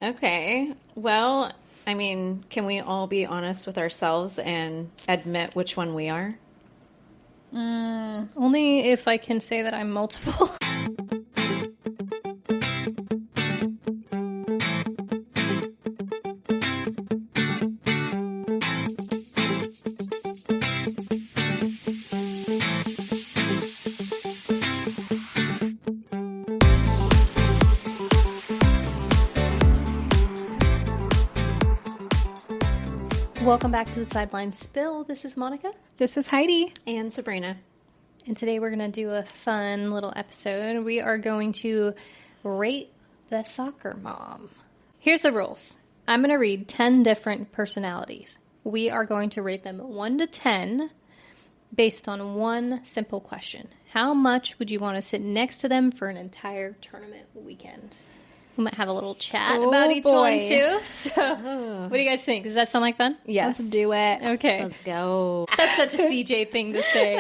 Okay. Well, I mean, can we all be honest with ourselves and admit which one we are? Only if I can say that I'm multiple. Welcome back to the Sidelines Spill. This is Monica. This is Heidi. And Sabrina. And today we're going to do a fun little episode. We are going to rate the soccer mom. Here's the rules. I'm going to read 10 different personalities. We are going to rate them 1 to 10 based on one simple question. How much would you want to sit next to them for an entire tournament weekend? We might have a little chat about each one too. So, what do you guys think? Does that sound like fun? Yes. Let's do it. Okay. Let's go. That's such a CJ thing to say.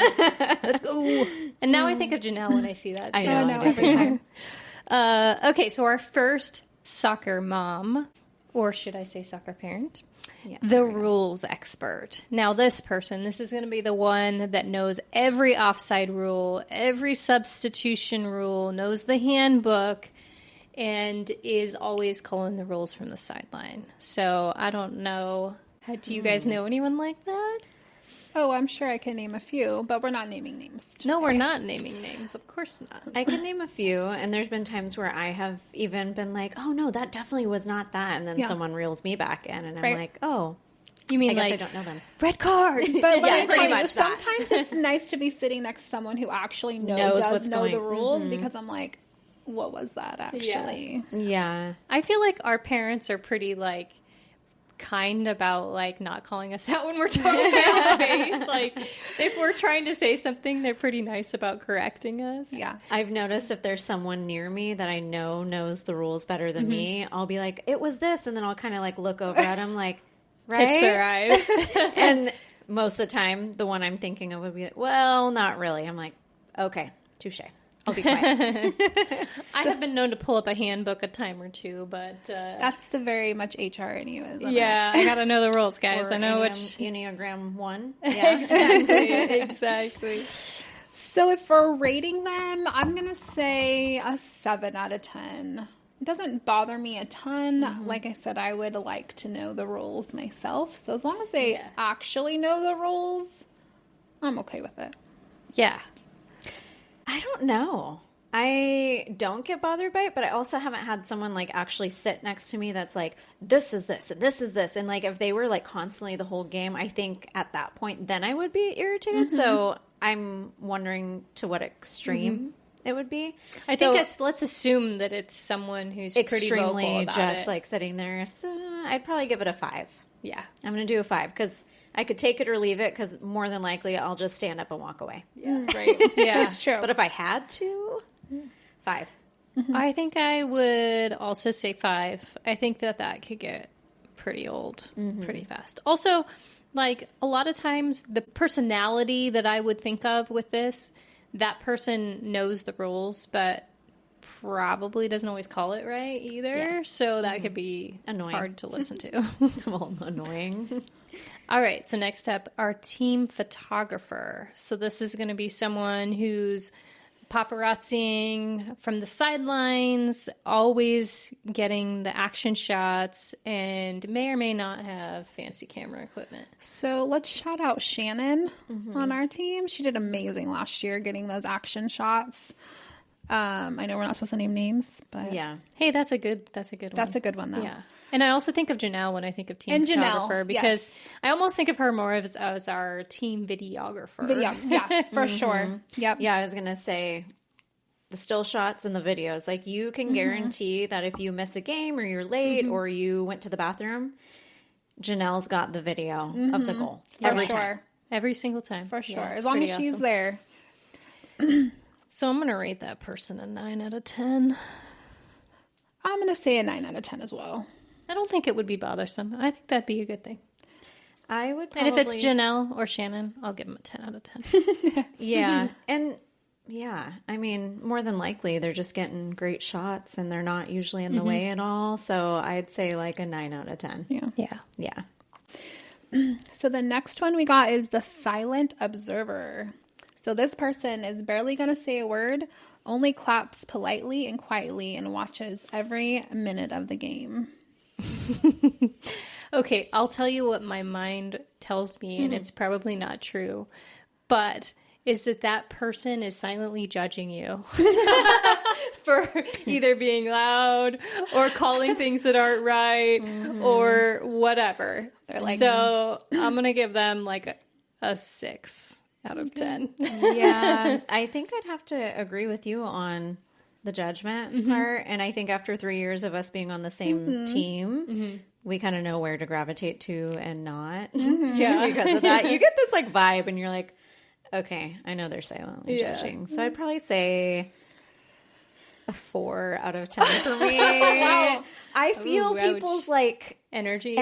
Let's go. And now I think of Janelle when I see that. I too. know. Every time. Okay, so our first soccer mom, or should I say soccer parent? Yeah, the rules expert. Now this is going to be the one that knows every offside rule, every substitution rule, knows the handbook, and is always calling the rules from the sideline. So I don't know. Do you guys know anyone like that? Oh, I'm sure I can name a few, but we're not naming names today. No, we're not naming names. Of course not. I can name a few, and there's been times where I have even been like, oh, no, that definitely was not that, and then someone reels me back in, and I'm like, oh, You mean I guess like I don't know them. red card? But Yeah, pretty much that. sometimes it's nice to be sitting next to someone who actually Knows does what's know going- the rules, because I'm like, what was that actually? Yeah. I feel like our parents are pretty like kind about like not calling us out when we're totally off base. Like if we're trying to say something, they're pretty nice about correcting us. Yeah. I've noticed if there's someone near me that I know knows the rules better than me, I'll be like, it was this, and then I'll kind of like look over at them like, right? Pitch their eyes. And most of the time, the one I'm thinking of would be like, well, not really. I'm like, okay, touche. I'll be quiet. I have been known to pull up a handbook a time or two, but That's the very much HR in you, isn't it? yeah, I gotta know the rules, guys. Or I know Enneagram 1. Yeah. exactly. So if we're rating them, I'm going to say a 7 out of 10. It doesn't bother me a ton. Like I said, I would like to know the rules myself. So as long as they actually know the rules, I'm okay with it. Yeah. I don't know. I don't get bothered by it, but I also haven't had someone like actually sit next to me that's like, this is this and this is this. And like if they were like constantly the whole game, I think at that point then I would be irritated. So I'm wondering to what extreme it would be. I think let's assume that it's someone who's pretty Extremely vocal about just it. like sitting there. So I'd probably give it a 5. Yeah. I'm going to do a 5 because I could take it or leave it because more than likely I'll just stand up and walk away. Yeah. Right. Yeah. It's true. But if I had to, 5. I think I would also say 5. I think that could get pretty old pretty fast. Also, like a lot of times the personality that I would think of with this, that person knows the rules, but probably doesn't always call it right either. Yeah. So that could be Annoying. hard to listen to. Well, annoying. All right. So next up, our team photographer. So this is going to be someone who's paparazziing from the sidelines, always getting the action shots, and may or may not have fancy camera equipment. So let's shout out Shannon on our team. She did amazing last year getting those action shots. I know we're not supposed to name names, but Yeah. Hey, that's a good one. that's a good one though. Yeah. And I also think of Janelle when I think of team And Janelle, photographer because yes. I almost think of her more as our team videographer. Video, yeah, for sure. Yep. Yeah, I was going to say the still shots and the videos. Like you can guarantee that if you miss a game or you're late or you went to the bathroom, Janelle's got the video of the goal. For Time. sure. Every single time. For sure. Yeah, As long as pretty she's awesome. there. So I'm going to rate that person a 9 out of 10. I'm going to say a 9 out of 10 as well. I don't think it would be bothersome. I think that'd be a good thing. I would probably... And if it's Janelle or Shannon, I'll give them a 10 out of 10. Yeah. And Yeah, I mean, more than likely, they're just getting great shots and they're not usually in the way at all. So I'd say like a 9 out of 10. Yeah. Yeah. Yeah. So the next one we got is the silent observer. So this person is barely going to say a word, only claps politely and quietly, and watches every minute of the game. Okay, I'll tell you what my mind tells me, and it's probably not true, but is that person is silently judging you for either being loud or calling things that aren't right or whatever. They're like, so I'm going to give them like a 6 out of 10. Yeah, I think I'd have to agree with you on the judgment part. And I think after 3 years of us being on the same team, we kind of know where to gravitate to and not. Yeah. Because of that. You get this like vibe and you're like, okay, I know they're silently judging. So I'd probably say a 4 out of 10 for me. Wow. I feel people's like energy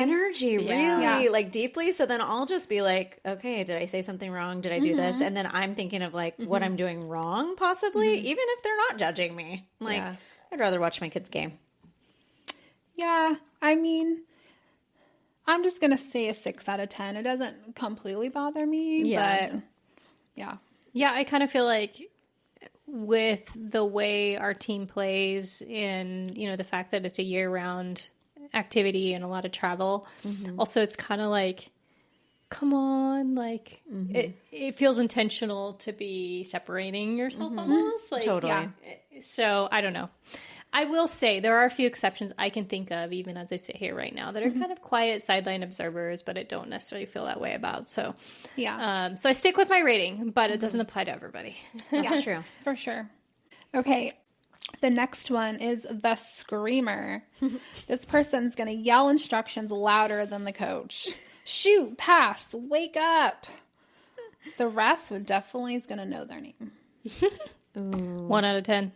really like deeply. So then I'll just be like, okay, did I say something wrong? Did I do this? And then I'm thinking of like what I'm doing wrong, possibly, even if they're not judging me. I'm like, I'd rather watch my kids' game. Yeah, I mean, I'm just going to say a 6 out of 10. It doesn't completely bother me, but yeah. Yeah, I kind of feel like with the way our team plays and, you know, the fact that it's a year-round activity and a lot of travel, also it's kind of like, come on, like it feels intentional to be separating yourself almost. Like, Totally. So I don't know. I will say there are a few exceptions I can think of, even as I sit here right now, that are kind of quiet sideline observers, but I don't necessarily feel that way about. So, so I stick with my rating, but it doesn't apply to everybody. That's true. For sure. Okay. The next one is the screamer. This person's going to yell instructions louder than the coach. Shoot, pass, wake up. The ref definitely is going to know their name. 1 out of 10.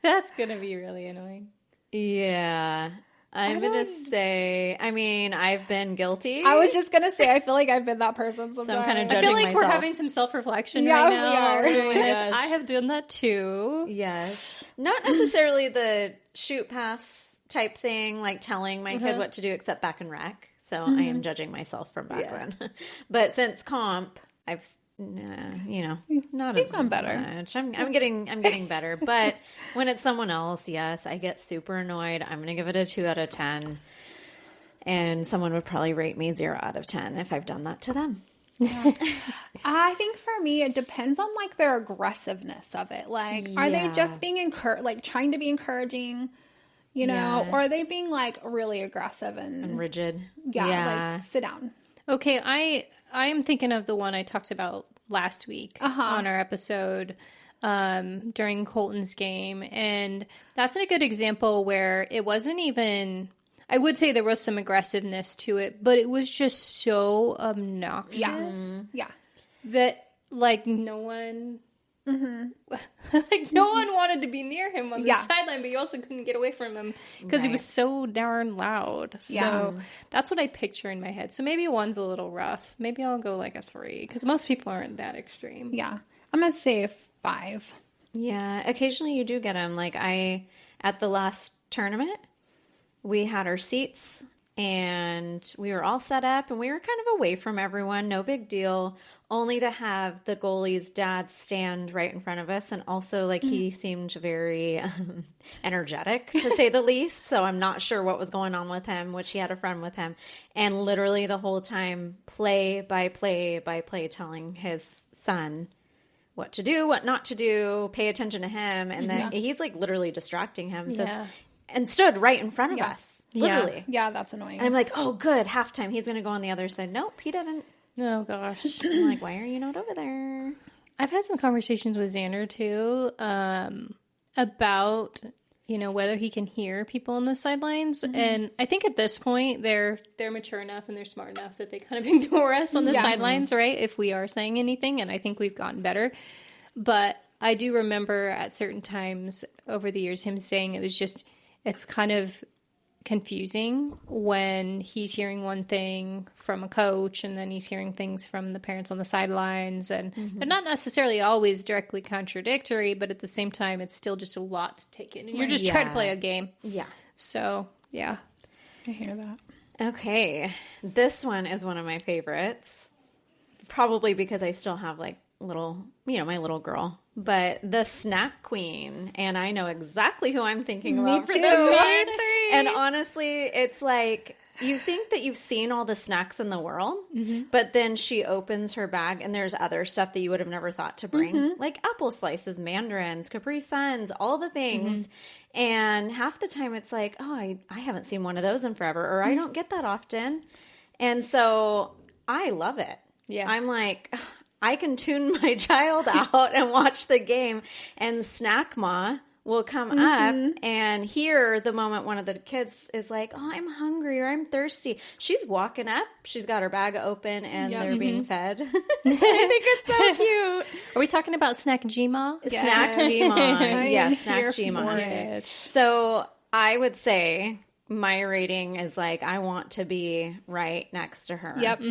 That's going to be really annoying. Yeah. I'm going to say, I mean, I've been guilty. I was just going to say, I feel like I've been that person sometimes. So I'm kind of I judging feel like we're myself. having some self-reflection Yeah, right we now. are. We're doing this. Gosh. I have done that too. Yes. Not necessarily the shoot pass type thing, like telling my kid what to do, except back in rec. So I am judging myself from back when. But since comp, I've, not as gone better. much. I'm getting better. But when it's someone else, yes, I get super annoyed. I'm going to give it a 2 out of 10. And someone would probably rate me 0 out of 10 if I've done that to them. I think for me, it depends on like their aggressiveness of it. Like, are they just being like trying to be encouraging, you know, or are they being like really aggressive and Rigid. like sit down? Okay, I am thinking of the one I talked about last week on our episode during Colton's game. And that's a good example where it wasn't even... I would say there was some aggressiveness to it, but it was just so obnoxious. Yeah. That like no one like no one wanted to be near him on the sideline, but you also couldn't get away from him because he was so darn loud. So that's what I picture in my head. So maybe 1's a little rough. Maybe I'll go like a 3 because most people aren't that extreme. Yeah. I'm going to say a 5. Yeah. Occasionally you do get them. Like at the last tournament, we had our seats and we were all set up and we were kind of away from everyone. No big deal. Only to have the goalie's dad stand right in front of us. And also like he seemed very energetic to say the least. So I'm not sure what was going on with him, which he had a friend with him. And literally the whole time play by play by play telling his son what to do, what not to do, pay attention to him. And then he's like literally distracting him. So and stood right in front of us, literally. Yeah, that's annoying. And I'm like, oh, good, halftime. He's going to go on the other side. Nope, he didn't. Oh, gosh. I'm like, why are you not over there? I've had some conversations with Xander, too, about, you know, whether he can hear people on the sidelines. And I think at this point, they're mature enough and they're smart enough that they kind of ignore us on the sidelines, right, if we are saying anything. And I think we've gotten better. But I do remember at certain times over the years him saying it's kind of confusing when he's hearing one thing from a coach and then he's hearing things from the parents on the sidelines, and they're not necessarily always directly contradictory, but at the same time it's still just a lot to take in, and you're just trying to play a game. So I hear that. Okay, this one is one of my favorites, probably because I still have like little, my little girl, but the snack queen, and I know exactly who I'm thinking about for this one. And honestly, it's like, you think that you've seen all the snacks in the world, but then she opens her bag and there's other stuff that you would have never thought to bring, like apple slices, mandarins, Capri Suns, all the things. And half the time it's like, oh, I haven't seen one of those in forever, or I don't get that often. And so I love it. Yeah. I'm like, I can tune my child out and watch the game, and Snack Ma will come up and hear the moment one of the kids is like, oh, I'm hungry or I'm thirsty. She's walking up. She's got her bag open and they're being fed. I think it's so cute. Are we talking about Snack Gma? Yes. Snack Gma. Yes, Snack Gma. So I would say my rating is like, I want to be right next to her. Yep.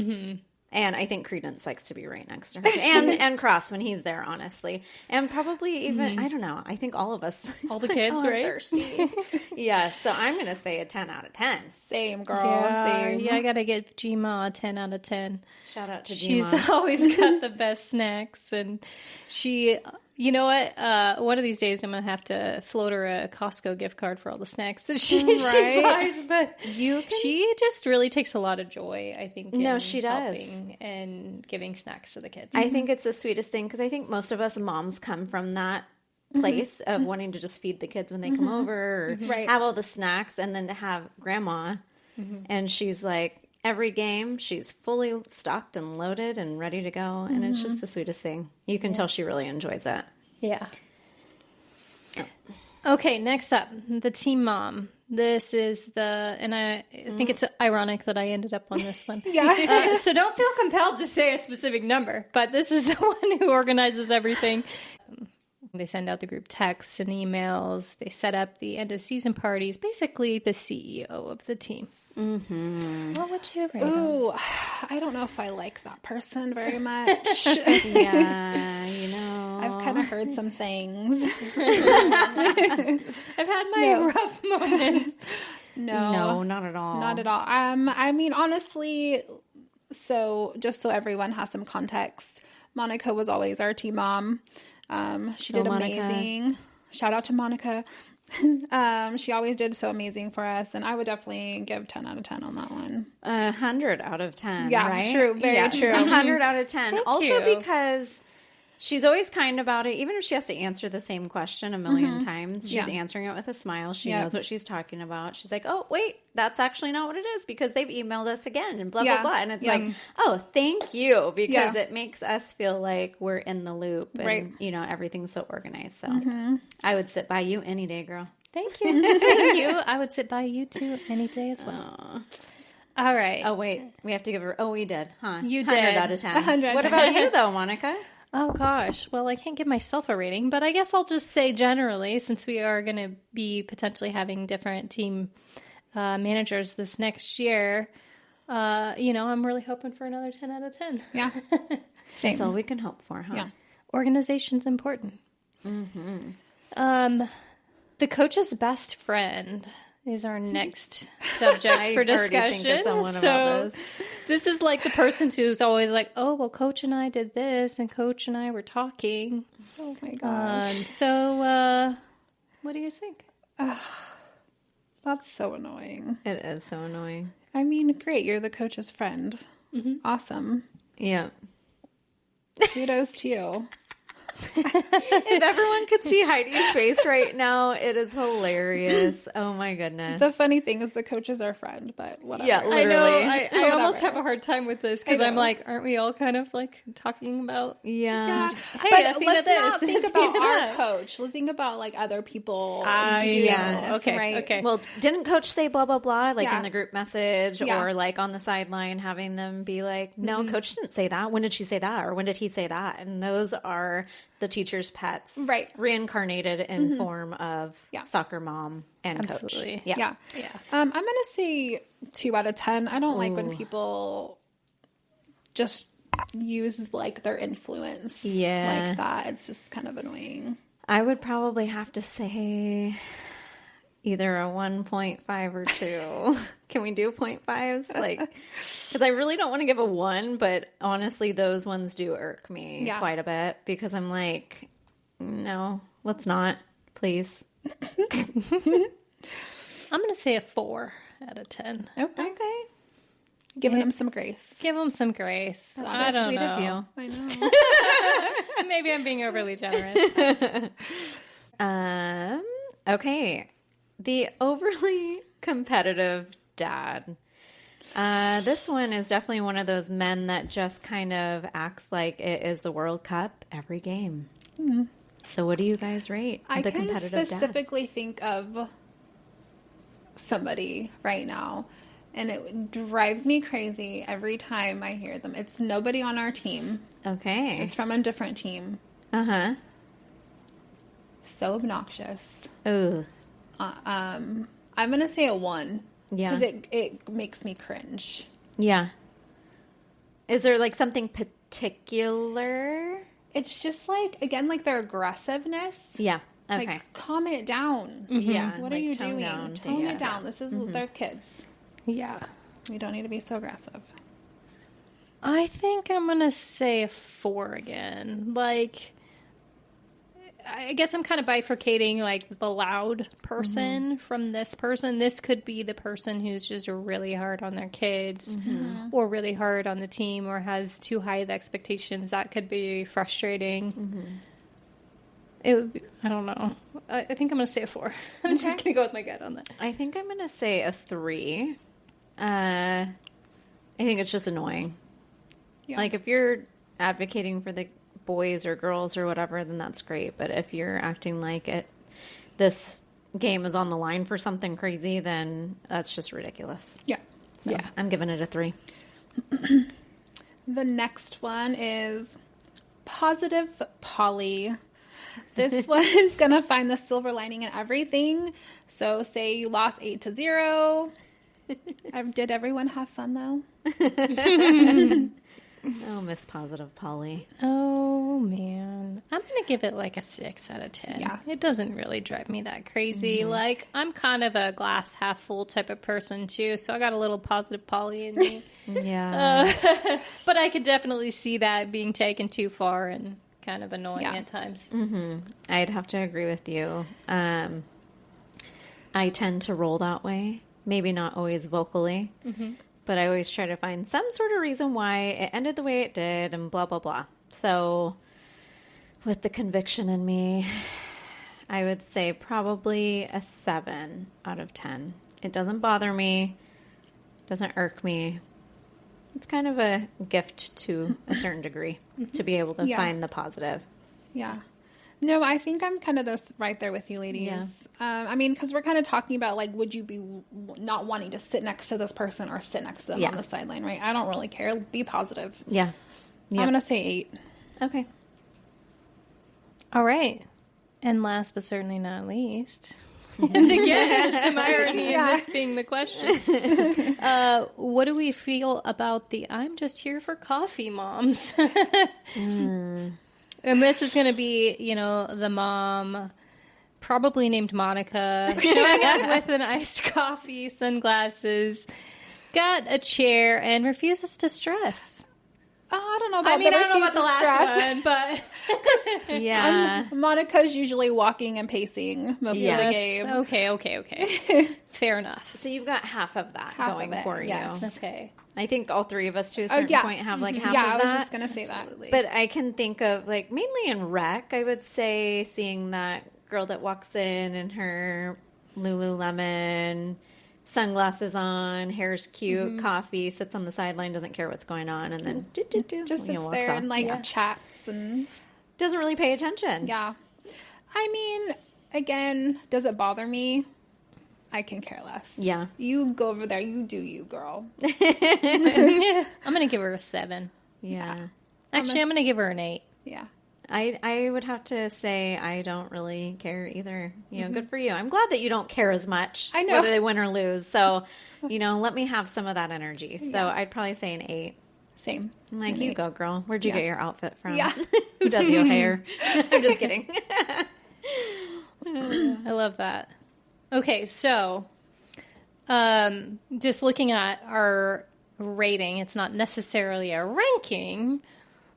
And I think Credence likes to be right next to her. And Cross when he's there, honestly. And probably even, I don't know, I think all of us. All the kids, right? I'm thirsty. Yeah, so I'm going to say a 10 out of 10. Same, girl. Same. Yeah, I got to give Gma a 10 out of 10. Shout out to Gma. She's always got the best snacks. And she, you know what? One of these days I'm going to have to float her a Costco gift card for all the snacks that she buys. But she just really takes a lot of joy, I think. No, she does. Helping and giving snacks to the kids. I think it's the sweetest thing, because I think most of us moms come from that place of wanting to just feed the kids when they come over, or have all the snacks, and then to have grandma. And she's like, every game, she's fully stocked and loaded and ready to go. And it's just the sweetest thing. You can tell she really enjoys it. Yeah. Okay, next up, the team mom. This is and I think it's ironic that I ended up on this one. So don't feel compelled to say a specific number, but this is the one who organizes everything. They send out the group texts and emails. They set up the end of season parties. Basically, the CEO of the team. What would you rate? Ooh, I don't know if I like that person very much. Yeah, I've kind of heard some things. I've had my rough moments. No, not at all. Not at all. I mean, honestly, just so everyone has some context, Monica was always our team mom. She did amazing. Shout out to Monica. She always did so amazing for us, and I would definitely give 10 out of 10 on that one. 100 out of 10. Yeah, right? true. Very true. 100 out of 10. Thank also you. because she's always kind about it, even if she has to answer the same question a million times. She's answering it with a smile. She knows what she's talking about. She's like, oh, wait, that's actually not what it is, because they've emailed us again and blah, blah, blah. And it's like, oh, thank you, because it makes us feel like we're in the loop and, everything's so organized. So I would sit by you any day, girl. Thank you. Thank you. I would sit by you too any day as well. All right. Oh, wait. We have to give her... Oh, we did, huh? You 100 did. out of 10. What about you, though, Monica? Oh, gosh. Well, I can't give myself a rating, but I guess I'll just say generally, since we are going to be potentially having different team managers this next year, I'm really hoping for another 10 out of 10. Yeah. That's all we can hope for, huh? Yeah. Organization's important. The coach's best friend is our next subject for discussion. So this is like the person who's always like, oh, well, Coach and I did this, and Coach and I were talking. Oh, my gosh. So what do you guys think? That's so annoying. It is so annoying. I mean, great. You're the coach's friend. Awesome. Yeah. Kudos to you. If everyone could see Heidi's face right now, it is hilarious. Oh my goodness. The funny thing is the coach is our friend, but whatever. Yeah, literally. I know. I almost have a hard time with this because I'm like, aren't we all kind of like talking about? Yeah. Hey, but let's not think about our coach. Let's think about like other people. Okay. Right? Okay. Well, didn't Coach say blah, blah, blah, like in the group message or like on the sideline, having them be like, no, Coach didn't say that. When did she say that? Or when did he say that? And those are the the teacher's pets. Right. Reincarnated in form of Yeah. soccer mom and Absolutely. coach. Yeah. Yeah. I'm going to say 2 out of 10. I don't like when people just use like their influence Yeah. like that. It's just kind of annoying. I would probably have to say either a 1.5 or 2. Can we do 0.5s? Like, because I really don't want to give a 1, but honestly, those ones do irk me quite a bit because I'm like, no, let's not, please. I'm going to say a 4 out of 10. Okay. Okay. Giving them some grace. Give them some grace. That's I so don't sweet know. of you. I know. Maybe I'm being overly generous. Okay. The overly competitive dad. This one is definitely one of those men that just kind of acts like it is the World Cup every game. So what do you guys rate I the can competitive dad? specifically think of somebody right now, and it drives me crazy every time I hear them. It's nobody on our team. Okay. It's from a different team. Uh-huh. So obnoxious. Ooh. I'm going to say a 1. Yeah. Because it makes me cringe. Yeah. Is there like something particular? It's just like, again, like their aggressiveness. Yeah. Okay. Like, calm it down. Yeah. What like are you tone doing? down Tone the- it down. This is their kids. Yeah. We don't need to be so aggressive. I think I'm going to say a 4 again. Like, I guess I'm kind of bifurcating like the loud person from this person. This could be the person who's just really hard on their kids or really hard on the team or has too high of expectations. That could be frustrating. It would be, I don't know. I think I'm going to say a 4. I'm just going to go with my gut on that. I think I'm going to say a 3. I think it's just annoying. Yeah. Like if you're advocating for the boys or girls or whatever, then that's great. But if you're acting like this game is on the line for something crazy, then that's just ridiculous. Yeah. So Yeah. I'm giving it a 3. The next one is Positive Polly. This one's going to find the silver lining in everything. So say you lost 8-0. Did everyone have fun though? Oh, Miss Positive Polly. Oh, man. I'm going to give it like a 6 out of 10. Yeah. It doesn't really drive me that crazy. Like, I'm kind of a glass half full type of person, too. So I got a little positive Polly in me. Yeah. But I could definitely see that being taken too far and kind of annoying Yeah. at times. I'd have to agree with you. I tend to roll that way. Maybe not always vocally. But I always try to find some sort of reason why it ended the way it did and blah, blah, blah. So with the conviction in me, I would say probably a 7 out of 10. It doesn't bother me. Doesn't irk me. It's kind of a gift to a certain degree to be able to Yeah. find the positive. Yeah. No, I think I'm kind of right there with you, ladies. Yeah. I mean, because we're kind of talking about, like, would you be not wanting to sit next to this person or sit next to them Yeah. on the sideline, right? I don't really care. Be positive. Yeah. I'm going to say 8. Okay. All right. And last but certainly not least, and again, some irony in this being the question. What do we feel about the I'm just here for coffee moms? And this is going to be, the mom, probably named Monica, showing up with an iced coffee, sunglasses, got a chair, and refuses to stress. Oh, I don't know about I mean, the I don't know about the refuses last stress. one, but... Yeah. Monica's usually walking and pacing most of the Yes. game. Okay. Fair enough. So you've got half of that Half going of it, for you. yes. Okay. I think all three of us to a certain point have like half yeah, of that. I was just going to say that. Absolutely. But I can think of like mainly in rec, I would say seeing that girl that walks in her Lululemon, sunglasses on, hair's cute, coffee, sits on the sideline, doesn't care what's going on, and then Just sits walks there off. and like chats and Doesn't really pay attention. yeah. I mean, again, does it bother me? I can care less. Yeah. You go over there. You do you, girl. I'm going to give her a 7. Yeah. Actually, I'm going to give her an 8. Yeah. I would have to say I don't really care either. Good for you. I'm glad that you don't care as much I know. whether they win or lose. So, let me have some of that energy. So I'd probably say an 8. Same. I'm like, you go, girl. Where'd you get your outfit from? Yeah. Who does your hair? I'm just kidding. I love that. Okay, so just looking at our rating, it's not necessarily a ranking.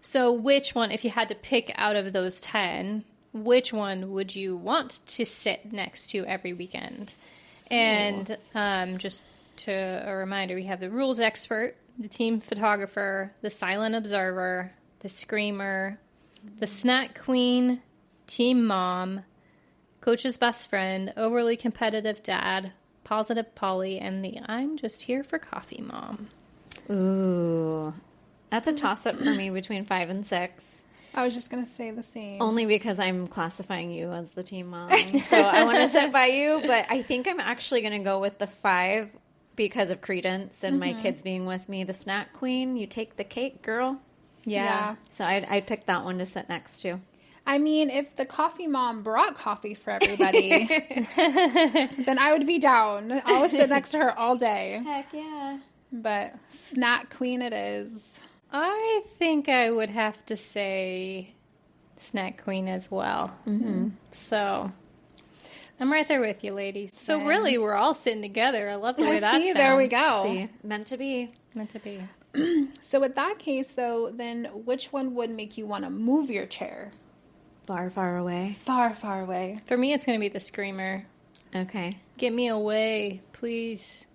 So which one, if you had to pick out of those 10, which one would you want to sit next to every weekend? And just to a reminder, we have the rules expert, the team photographer, the silent observer, the screamer, the snack queen, team mom, coach's best friend, overly competitive dad, positive Polly, and the I'm just here for coffee mom. Ooh. That's a toss-up for me between 5 and 6. I was just going to say the same. Only because I'm classifying you as the team mom. So I want to sit by you, but I think I'm actually going to go with the 5 because of Credence and my kids being with me. The snack queen, you take the cake, girl. Yeah. So I'd pick that one to sit next to. I mean, if the coffee mom brought coffee for everybody, then I would be down. I would sit next to her all day. Heck yeah. But snack queen it is. I think I would have to say snack queen as well. Mm-hmm. So I'm right there with you, ladies. So really, we're all sitting together. I love the way that sounds. There we go. See, meant to be. Meant to be. So with that case, though, then which one would make you want to move your chair? Far, far away. Far, far away. For me, it's going to be the screamer. Okay. Get me away, please.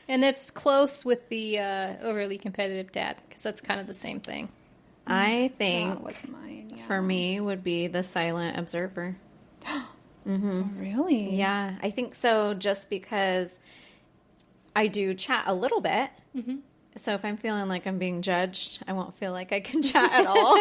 And it's close with the overly competitive dad, because that's kind of the same thing. I think That was mine, yeah. for me would be the silent observer. Really? Yeah, I think so, just because I do chat a little bit. Mm-hmm. So if I'm feeling like I'm being judged, I won't feel like I can chat at all.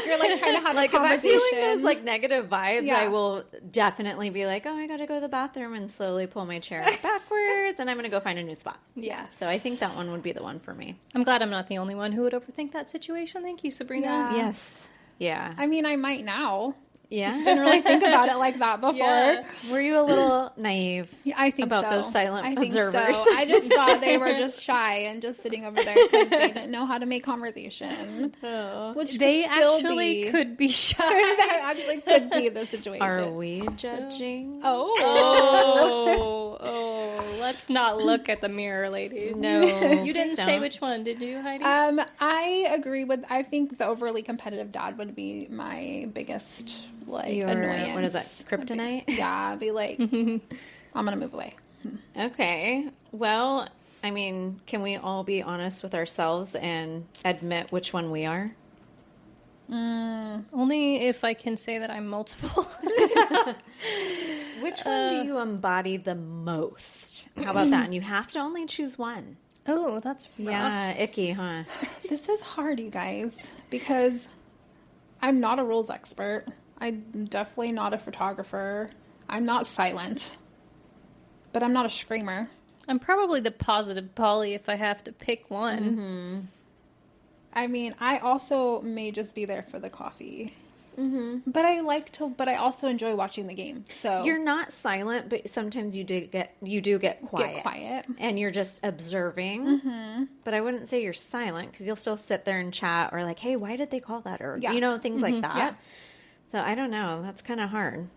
You're like trying to have like a conversation. If I'm feeling those like negative vibes, Yeah. I will definitely be like, oh, I got to go to the bathroom and slowly pull my chair backwards, and I'm going to go find a new spot. Yeah. So I think that one would be the one for me. I'm glad I'm not the only one who would overthink that situation. Thank you, Sabrina. Yeah. Yes. Yeah. I mean, I might now. Yeah. Didn't really think about it like that before. Yeah. Were you a little naive Yeah, I think about so. those silent I think observers? So. I just thought they were just shy and just sitting over there because they didn't know how to make conversation. Oh. Which They could still actually be. could be shy. That actually could be the situation. Are we judging? Oh, let's not look at the mirror, ladies. No. You didn't please say don't. which one, did you, Heidi? I agree with. I think the overly competitive dad would be my biggest annoyance. What is that? Kryptonite? Yeah, I'd be like, I'm gonna move away. Okay. Well, I mean, can we all be honest with ourselves and admit which one we are? Only if I can say that I'm multiple. Which one do you embody the most? How about that? And you have to only choose one. Oh, that's rough. Yeah, icky, huh? This is hard, you guys, because I'm not a rules expert. I'm definitely not a photographer. I'm not silent, but I'm not a screamer. I'm probably the positive Polly if I have to pick one. Mm-hmm. I mean, I also may just be there for the coffee. Mm-hmm. But I also enjoy watching the game. So You're not silent, but sometimes you do get quiet. get quiet. And you're just observing. Mm-hmm. But I wouldn't say you're silent because you'll still sit there and chat or like, hey, why did they call that? Or, Yeah. things like that. Yeah. So I don't know. That's kind of hard.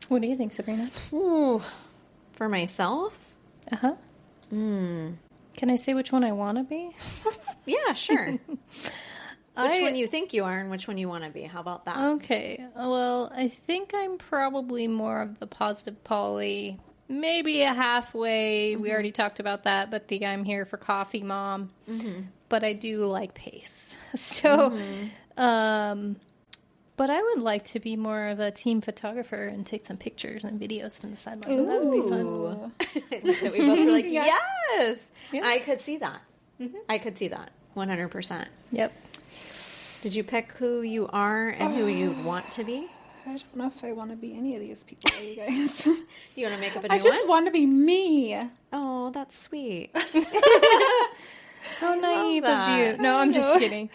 What do you think, Sabrina? Ooh. For myself? Uh-huh. Can I say which one I want to be? Yeah, sure. Which one you think you are and which one you want to be. How about that? Okay. Well, I think I'm probably more of the positive Polly. Maybe a halfway. We already talked about that, but the I'm here for coffee mom. But I do like pace. So, but I would like to be more of a team photographer and take some pictures and videos from the sidelines. That would be fun. Ooh. I like that we both were like, yes! Yeah. I could see that. I could see that. 100%. Yep. Did you pick who you are and who you want to be? I don't know if I want to be any of these people, you guys. You want to make up a new I just one? want to be me. Oh, that's sweet. How naive of that. you. No, I'm just kidding.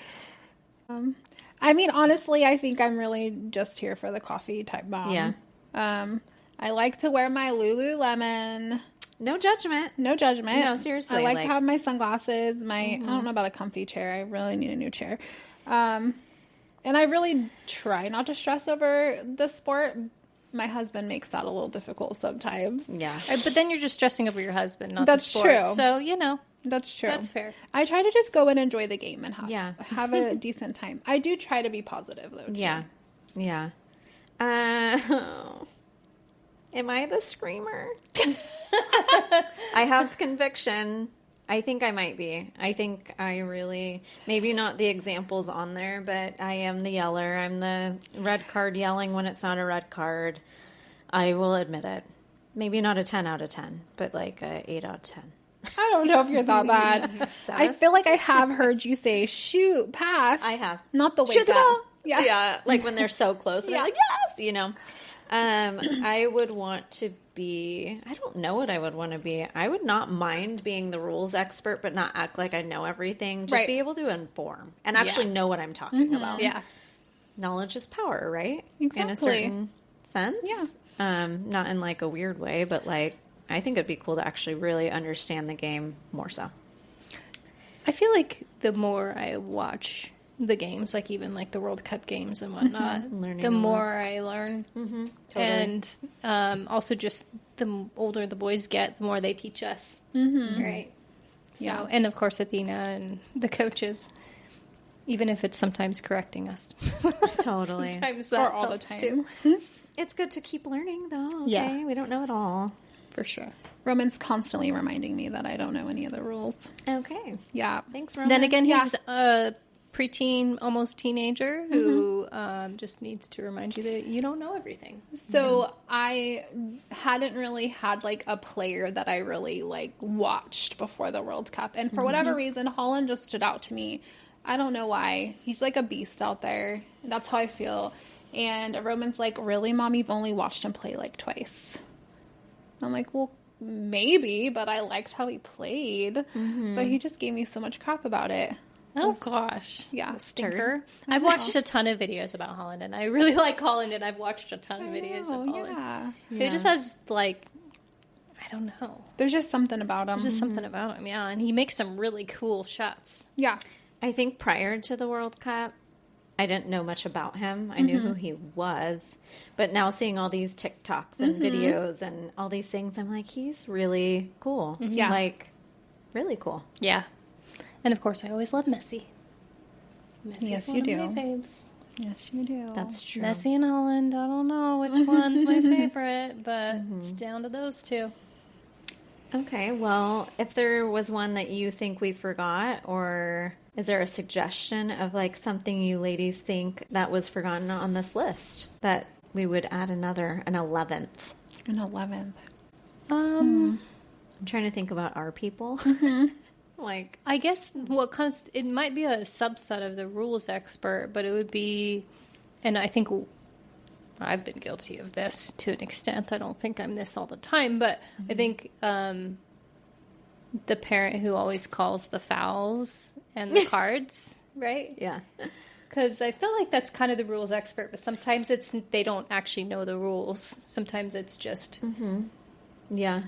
I mean, honestly, I think I'm really just here for the coffee type mom. Yeah. I like to wear my Lululemon. No judgment. No judgment. No, seriously, I like like- to have my sunglasses. I don't know about a comfy chair. I really need a new chair. And I really try not to stress over the sport. My husband makes that a little difficult sometimes. Yeah. But then you're just stressing over your husband, not That's the sport. true. So, you know. That's true. That's fair. I try to just go and enjoy the game and have a decent time. I do try to be positive, though, too. Yeah. Yeah. Am I the screamer? I have conviction. I think I might be. I think I really, maybe not the examples on there, but I am the yeller. I'm the red card yelling when it's not a red card. I will admit it. Maybe not a 10 out of 10, but like a 8 out of 10. I don't know if you're that bad. I feel like I have heard you say, shoot, pass. I have. Not the way Shoot the that. ball. Yeah. Yeah, like when they're so close. And Yeah. they're like, yes, you know. I would want to be, I don't know what I would want to be. I would not mind being the rules expert, but not act like I know everything. Just Right. be able to inform and actually know what I'm talking about. Yeah. Knowledge is power, right? Exactly. In a certain sense. Yeah. Not in like a weird way, but like, I think it'd be cool to actually really understand the game more so. I feel like the more I watch the games, like even like the World Cup games and whatnot, Learning the a lot. more I learn. Totally. And also just the older the boys get, the more they teach us. Right? So, Yeah. and of course Athena and the coaches, even if it's sometimes correcting us. Totally. Sometimes that Or all the helps time. too. It's good to keep learning though. Okay? Yeah. We don't know it all. For sure. Roman's constantly reminding me that I don't know any of the rules. Okay. Yeah. Thanks, Roman. Then again, Yeah. he's a preteen, almost teenager who just needs to remind you that you don't know everything. So I hadn't really had like a player that I really like watched before the World Cup. And for whatever reason, Holland just stood out to me. I don't know why. He's like a beast out there. That's how I feel. And Roman's like, really, Mom? You've only watched him play like twice. I'm like, well, maybe, but I liked how he played. But he just gave me so much crap about it. Oh gosh, Yeah. stinker! I've watched a ton of videos about Holland, and I really like Holland, and I've watched a ton of videos Oh, of Holland. yeah. He just has like, I don't know, There's just something about him. there's just something about him, yeah, and he makes some really cool shots. Yeah. I think prior to the World Cup, I didn't know much about him. I knew who he was. But now seeing all these TikToks and videos and all these things, I'm like, he's really cool. Yeah. Like, really cool. Yeah, and of course, I always love Messi. Messi Yes, is you one of do. my faves. Yes, you do. That's true. Messi and Holland. I don't know which one's my favorite, but it's down to those two. Okay, well, if there was one that you think we forgot, or is there a suggestion of like something you ladies think that was forgotten on this list that we would add an 11th? An 11th. I'm trying to think about our people. Like, I guess it might be a subset of the rules expert, but it would be, and I think I've been guilty of this to an extent. I don't think I'm this all the time, but I think the parent who always calls the fouls and the cards, right? yeah. Because I feel like that's kind of the rules expert, but sometimes they don't actually know the rules. Sometimes it's just, Yeah.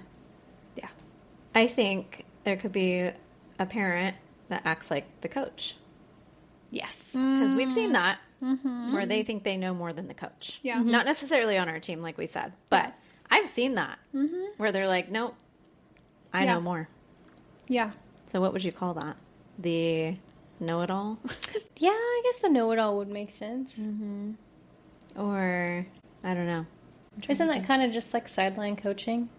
yeah. I think there could be a parent that acts like the coach. Yes. Because we've seen that where they think they know more than the coach. Yeah. Not necessarily on our team, like we said, but I've seen that where they're like, nope, I Yeah. know more. Yeah. So what would you call that? The know-it-all? Yeah, I guess the know-it-all would make sense. Or, I don't know. Isn't that kind of just like sideline coaching?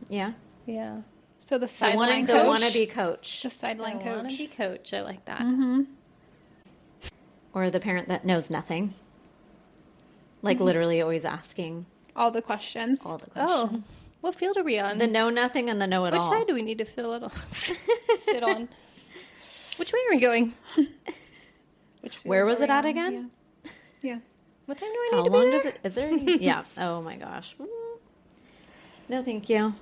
Yeah. Yeah. So the sideline The coach. wannabe coach. The sideline I coach. want to be coach. I like that. Or the parent that knows nothing. Like literally always asking All the questions. all the questions. Oh, what field are we on? The know nothing and the know it Which all. side do we need to fill it on? Sit on. Which way are we going? Which field Where was are it we at on? again? Yeah. What time do I How need to long be there? does it? Is there any? Yeah. Oh my gosh. No, thank you.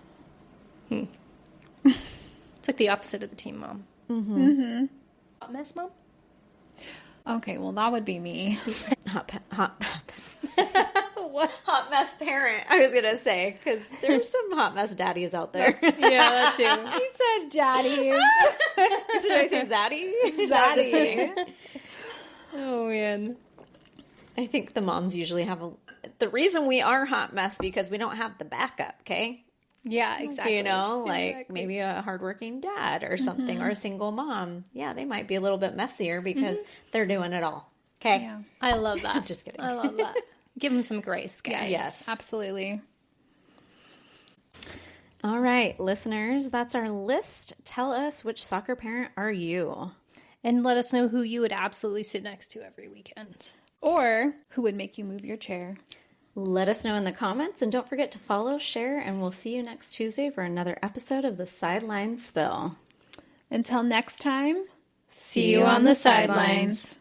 It's like the opposite of the team mom. Hot mess mom? Okay, well, that would be me. What? Hot mess parent, I was going to say, because there's some hot mess daddies out there. Yeah, that too. You said daddy. Should I say zaddy? Zaddy. Oh, man. I think the moms usually have the reason we are hot mess because we don't have the backup, okay? Yeah, exactly. You know, like Exactly. maybe a hardworking dad or something, or a single mom. Yeah, they might be a little bit messier because they're doing it all. Okay. Yeah. I love that. Just kidding. I love that. Give them some grace, guys. Yes. Absolutely. All right, listeners, that's our list. Tell us, which soccer parent are you? And let us know who you would absolutely sit next to every weekend. Or who would make you move your chair? Let us know in the comments, and don't forget to follow, share, and we'll see you next Tuesday for another episode of the Sidelines Spill. Until next time, See you on the sidelines.